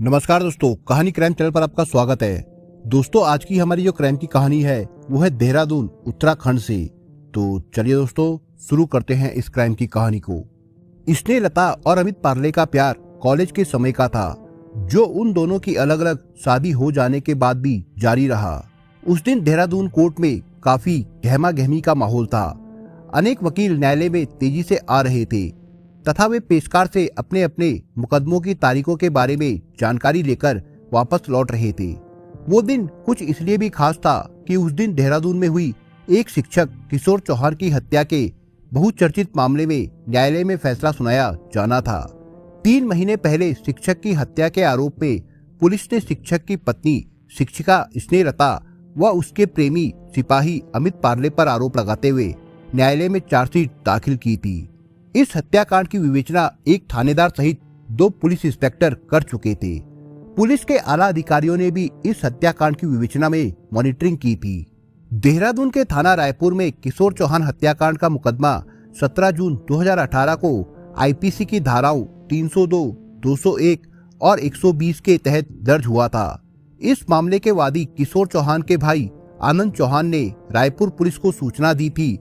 नमस्कार दोस्तों, कहानी क्राइम चैनल पर आपका स्वागत है। दोस्तों, आज की हमारी जो क्राइम की कहानी है वो है देहरादून उत्तराखंड से। तो चलिए दोस्तों, शुरू करते हैं इस क्राइम की कहानी को। स्नेहलता और अमित पार्ले का प्यार कॉलेज के समय का था, जो उन दोनों की अलग अलग शादी हो जाने के बाद भी जारी रहा। उस दिन देहरादून कोर्ट में काफी गहमा गहमी का माहौल था। अनेक वकील न्यायालय में तेजी से आ रहे थे तथा वे पेशकार से अपने अपने मुकदमों की तारीखों के बारे में जानकारी लेकर वापस लौट रहे थे। वो दिन कुछ इसलिए भी खास था कि उस दिन देहरादून में हुई एक शिक्षक किशोर चौहान की हत्या के बहुचर्चित मामले में न्यायालय में फैसला सुनाया जाना था। 3 महीने पहले शिक्षक की हत्या के आरोप में पुलिस ने शिक्षक की पत्नी शिक्षिका स्नेहलता व उसके प्रेमी सिपाही अमित पार्ले पर आरोप लगाते हुए न्यायालय में चार्जशीट दाखिल की थी। इस हत्याकांड की विवेचना एक थानेदार सहित 2 पुलिस इंस्पेक्टर कर चुके थे। पुलिस के आला अधिकारियों ने भी इस हत्याकांड की विवेचना में मॉनिटरिंग की थी। देहरादून के थाना रायपुर में किशोर चौहान हत्याकांड का मुकदमा 17 जून 2018 को आईपीसी की धाराओं 302, 201 और 120 के तहत दर्ज हुआ था। इस मामले के वादी किशोर चौहान के भाई आनंद चौहान ने रायपुर पुलिस को सूचना दी थी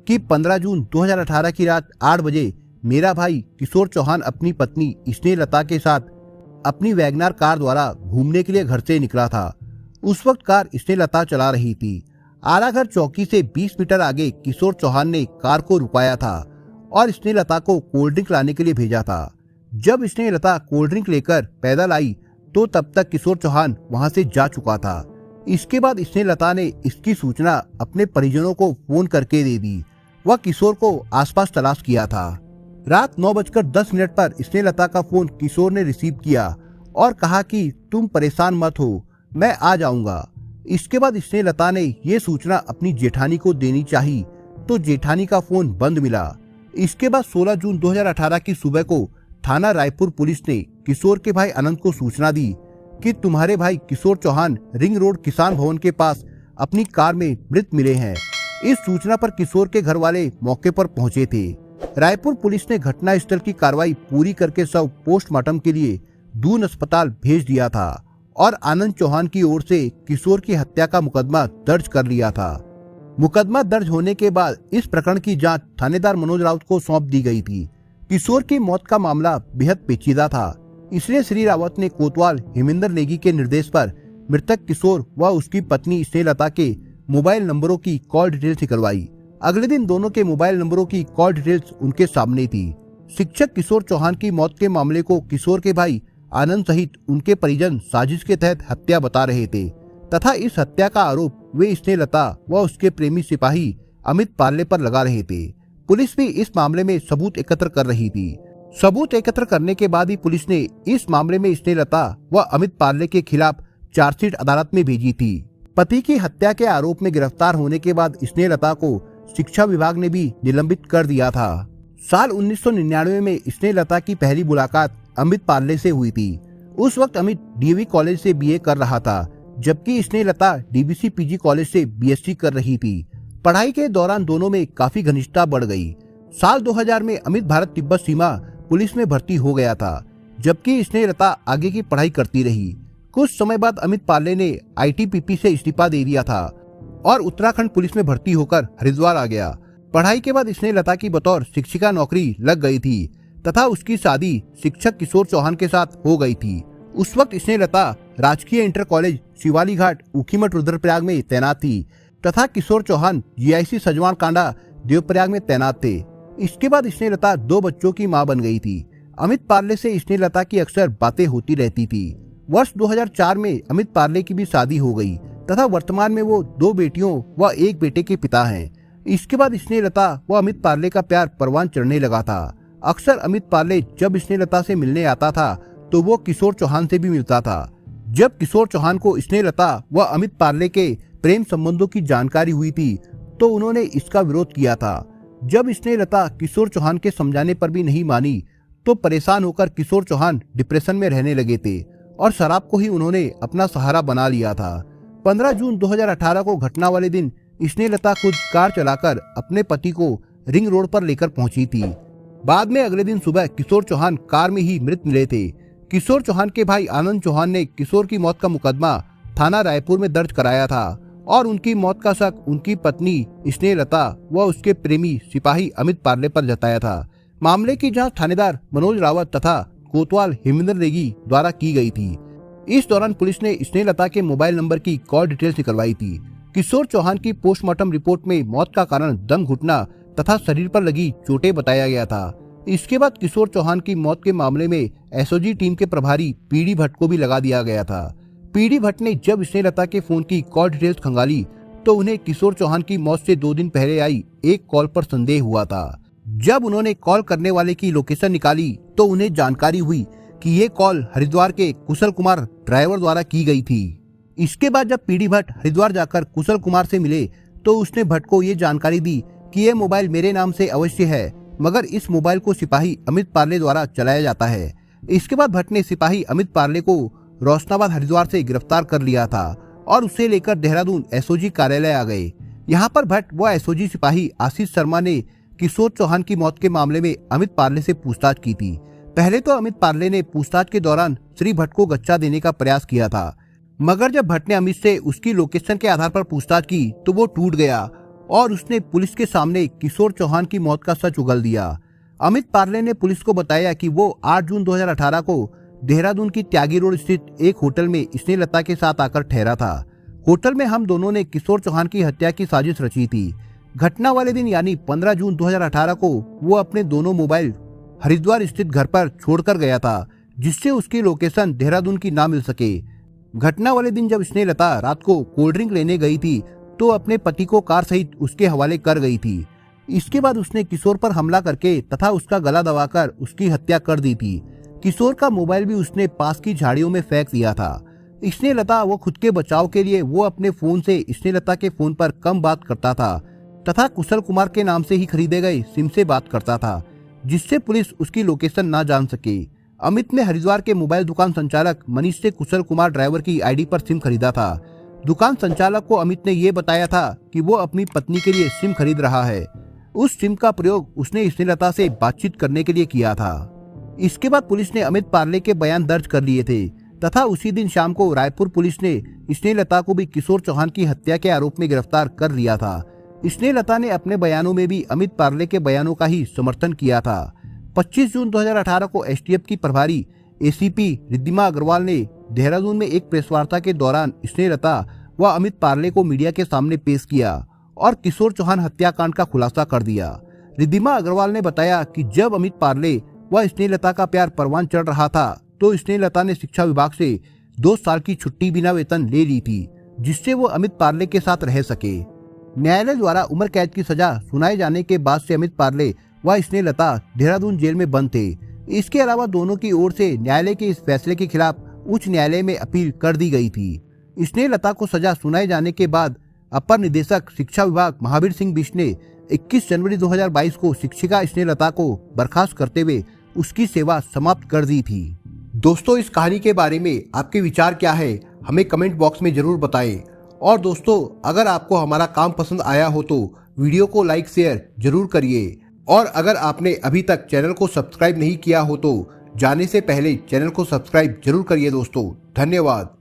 कि 15 जून 2018 की रात 8 बजे मेरा भाई किशोर चौहान अपनी पत्नी स्नेहलता के साथ अपनी वैगनार कार द्वारा घूमने के लिए घर से निकला था। उस वक्त कार स्नेहलता चला रही थी। आलाघर चौकी से 20 मीटर आगे किशोर चौहान ने कार को रुकाया था और स्नेहलता को कोल्ड ड्रिंक लाने के लिए भेजा था। जब स्नेहलता कोल्ड ड्रिंक लेकर पैदल आई तो तब तक किशोर चौहान वहां से जा चुका था। इसके बाद स्नेहलता ने इसकी सूचना अपने परिजनों को फोन करके दे दी। वह किशोर को आसपास तलाश किया था। रात 9:10 पर स्नेहलता का फोन किशोर ने रिसीव किया और कहा कि तुम परेशान मत हो, मैं आ जाऊंगा। इसके बाद स्नेहलता ने ये सूचना अपनी जेठानी को देनी चाहिए तो जेठानी का फोन बंद मिला। इसके बाद 16 जून 2018 की सुबह को थाना रायपुर पुलिस ने किशोर के भाई अनंत को सूचना दी कि तुम्हारे भाई किशोर चौहान रिंग रोड किसान भवन के पास अपनी कार में मृत मिले हैं। इस सूचना पर किशोर के घर वाले मौके पर पहुंचे थे। रायपुर पुलिस ने घटना स्थल की कार्रवाई पूरी करके शव पोस्टमार्टम के लिए दून अस्पताल भेज दिया था और आनंद चौहान की ओर से किशोर की हत्या का मुकदमा दर्ज कर लिया था। मुकदमा दर्ज होने के बाद इस प्रकरण की जांच थानेदार मनोज राउत को सौंप दी गई थी। किशोर की मौत का मामला बेहद पेचीदा था, इसलिए श्री रावत ने कोतवाल हेमेंद्र नेगी के निर्देश पर मृतक किशोर व उसकी पत्नी स्नेहलता के मोबाइल नंबरों की कॉल डिटेल्स निकलवाई। अगले दिन दोनों के मोबाइल नंबरों की कॉल डिटेल्स उनके सामने थी। शिक्षक किशोर चौहान की मौत के मामले को किशोर के भाई आनंद सहित उनके परिजन साजिश के तहत हत्या बता रहे थे तथा इस हत्या का आरोप वे स्नेहलता व उसके प्रेमी सिपाही अमित पार्ले पर लगा रहे थे। पुलिस भी इस मामले में सबूत एकत्र कर रही थी। सबूत एकत्र करने के बाद ही पुलिस ने इस मामले में स्नेहलता व अमित पार्ले के खिलाफ चार्जशीट अदालत में भेजी थी। पति की हत्या के आरोप में गिरफ्तार होने के बाद स्नेहलता को शिक्षा विभाग ने भी निलंबित कर दिया था। साल 1999 में स्नेहलता की पहली मुलाकात अमित पार्ले से हुई थी। उस वक्त अमित डीएवी कॉलेज से बीए कर रहा था, जबकि स्नेहलता डीबीसी पीजी कॉलेज से बीएससी कर रही थी। पढ़ाई के दौरान दोनों में काफी घनिष्ठता बढ़ गई। साल 2000 में अमित भारत तिब्बत सीमा पुलिस में भर्ती हो गया था, जबकि स्नेहलता आगे की पढ़ाई करती रही। कुछ समय बाद अमित पार्ले ने आईटीबीपी से इस्तीफा दे दिया था और उत्तराखंड पुलिस में भर्ती होकर हरिद्वार आ गया। पढ़ाई के बाद स्नेहलता की बतौर शिक्षिका नौकरी लग गई थी तथा उसकी शादी शिक्षक किशोर चौहान के साथ हो गई थी। उस वक्त स्नेहलता राजकीय इंटर कॉलेज शिवाली घाट ऊखीमठ रुद्रप्रयाग में तैनात थी तथा किशोर चौहान जीआईसी सजवान कांडा देवप्रयाग में तैनात थे। इसके बाद स्नेहलता 2 बच्चों की मां बन गई थी। अमित पार्ले से स्नेहलता की अक्सर बातें होती रहती थी। वर्ष 2004 में अमित पार्ले की भी शादी हो गई तथा वर्तमान में वो 2 बेटियों व 1 बेटे के पिता हैं। इसके बाद स्नेहलता व अमित पार्ले का प्यार परवान चढ़ने लगा था। अक्सर अमित पार्ले जब स्नेहलता से मिलने आता था तो वो किशोर चौहान से भी मिलता था। जब किशोर चौहान को स्नेहलता व अमित पार्ले के प्रेम संबंधों की जानकारी हुई थी तो उन्होंने इसका विरोध किया था। जब स्नेहलता किशोर चौहान के समझाने पर भी नहीं मानी तो परेशान होकर किशोर चौहान डिप्रेशन में रहने लगे थे और शराब को ही उन्होंने अपना सहारा बना लिया था। 15 जून 2018 को घटना वाले दिन स्नेहलता खुद कार चलाकर अपने पति को रिंग रोड पर लेकर पहुंची थी। बाद में अगले दिन सुबह किशोर चौहान कार में ही मृत मिले थे। किशोर चौहान के भाई आनंद चौहान ने किशोर की मौत का मुकदमा थाना रायपुर में दर्ज कराया था और उनकी मौत का शक उनकी पत्नी स्नेहलता व उसके प्रेमी सिपाही अमित पार्ले पर जताया था। मामले की जांच थानेदार मनोज रावत तथा कोतवाल हेमेंद्र नेगी द्वारा की गई थी। इस दौरान पुलिस ने स्नेहलता के मोबाइल नंबर की कॉल डिटेल्स निकलवाई थी। किशोर चौहान की पोस्टमार्टम रिपोर्ट में मौत का कारण दम घुटना तथा शरीर पर लगी चोटें बताया गया था। इसके बाद किशोर चौहान की मौत के मामले में एसओजी टीम के प्रभारी पीडी भट्ट को भी लगा दिया गया था। पीडी भट्ट ने जब स्नेहलता के फोन की कॉल डिटेल्स खंगाली तो उन्हें किशोर चौहान की मौत से 2 दिन पहले आई एक कॉल पर संदेह हुआ था। जब उन्होंने कॉल करने वाले की लोकेशन निकाली तो उन्हें जानकारी हुई कि ये कॉल हरिद्वार के कुशल कुमार ड्राइवर द्वारा की गई थी। इसके बाद जब पीडी भट्ट हरिद्वार जाकर कुशल कुमार से मिले तो उसने भट्ट को ये जानकारी दी कि ये मोबाइल मेरे नाम से अवश्य है, मगर इस मोबाइल को सिपाही अमित पार्ले द्वारा चलाया जाता है। इसके बाद भट्ट ने सिपाही अमित पार्ले को रोशनाबाद हरिद्वार से गिरफ्तार कर लिया था और उसे लेकर देहरादून एसओजी कार्यालय आ गए। यहाँ पर भट्ट व एसओजी सिपाही आशीष शर्मा ने किशोर चौहान की मौत के मामले में अमित पार्ले से पूछताछ की थी। पहले तो अमित पार्ले ने पूछताछ के दौरान श्री भट्ट को गच्चा देने का प्रयास किया था, मगर जब भट्ट ने अमित से उसकी लोकेशन के आधार पर पूछताछ की तो वो टूट गया और उसने पुलिस के सामने किशोर चौहान की मौत का सच उगल दिया। अमित पार्ले ने पुलिस को बताया कि वो 8 जून 2018 को देहरादून की त्यागी रोड स्थित एक होटल में स्नेहलता के साथ आकर ठहरा था। होटल में हम दोनों ने किशोर चौहान की हत्या की साजिश रची थी। घटना वाले दिन यानी 15 जून 2018 को वो अपने दोनों मोबाइल हरिद्वार स्थित घर पर छोड़कर गया था, जिससे उसकी लोकेशन देहरादून की ना मिल सके। घटना वाले दिन जब स्नेहलता रात को कोल्ड ड्रिंक लेने गई थी तो अपने पति को कार सहित उसके हवाले कर गई थी। इसके बाद उसने किशोर पर हमला करके तथा उसका गला दबाकर उसकी हत्या कर दी थी। किशोर का मोबाइल भी उसने पास की झाड़ियों में फेंक दिया था। स्नेहलता वो खुद के बचाव के लिए वो अपने फोन से स्नेहलता के फोन पर कम बात करता था तथा कुशल कुमार के नाम से ही खरीदे गए सिम से बात करता था, जिससे पुलिस उसकी लोकेशन ना जान सके। अमित ने हरिद्वार के मोबाइल दुकान संचालक मनीष से कुशल कुमार ड्राइवर की आईडी पर सिम खरीदा था। दुकान संचालक को अमित ने ये बताया था कि वो अपनी पत्नी के लिए सिम खरीद रहा है। उस सिम का प्रयोग उसने स्नेहलता से बातचीत करने के लिए किया था। इसके बाद पुलिस ने अमित पार्ले के बयान दर्ज कर लिए थे तथा उसी दिन शाम को रायपुर पुलिस ने स्नेहलता को भी किशोर चौहान की हत्या के आरोप में गिरफ्तार कर लिया था। स्नेहलता ने अपने बयानों में भी अमित पार्ले के बयानों का ही समर्थन किया था। 25 जून 2018 को एसटीएफ की प्रभारी एसीपी रिद्धिमा अग्रवाल ने देहरादून में एक प्रेस वार्ता के दौरान स्नेहलता व अमित पार्ले को मीडिया के सामने पेश किया और किशोर चौहान हत्याकांड का खुलासा कर दिया। रिद्धिमा अग्रवाल ने बताया कि जब अमित पार्ले व स्नेहलता का प्यार परवान चढ़ रहा था तो स्नेहलता ने शिक्षा विभाग से 2 साल की छुट्टी बिना वेतन ले ली थी, जिससे वो अमित पार्ले के साथ रह सके। न्यायालय द्वारा उम्र कैद की सजा सुनाए जाने के बाद से अमित पार्ले व स्नेहलता देहरादून जेल में बंद थे। इसके अलावा दोनों की ओर से न्यायालय के इस फैसले के खिलाफ उच्च न्यायालय में अपील कर दी गई थी। स्नेहलता को सजा सुनाए जाने के बाद अपर निदेशक शिक्षा विभाग महावीर सिंह बिष्ट ने 21 जनवरी 2022 को शिक्षिका स्नेहलता को बर्खास्त करते हुए उसकी सेवा समाप्त कर दी थी। दोस्तों, इस कहानी के बारे में आपके विचार क्या है, हमें कमेंट बॉक्स में जरूर बताएं। और दोस्तों, अगर आपको हमारा काम पसंद आया हो तो वीडियो को लाइक शेयर जरूर करिए। और अगर आपने अभी तक चैनल को सब्सक्राइब नहीं किया हो तो जाने से पहले चैनल को सब्सक्राइब जरूर करिए। दोस्तों, धन्यवाद।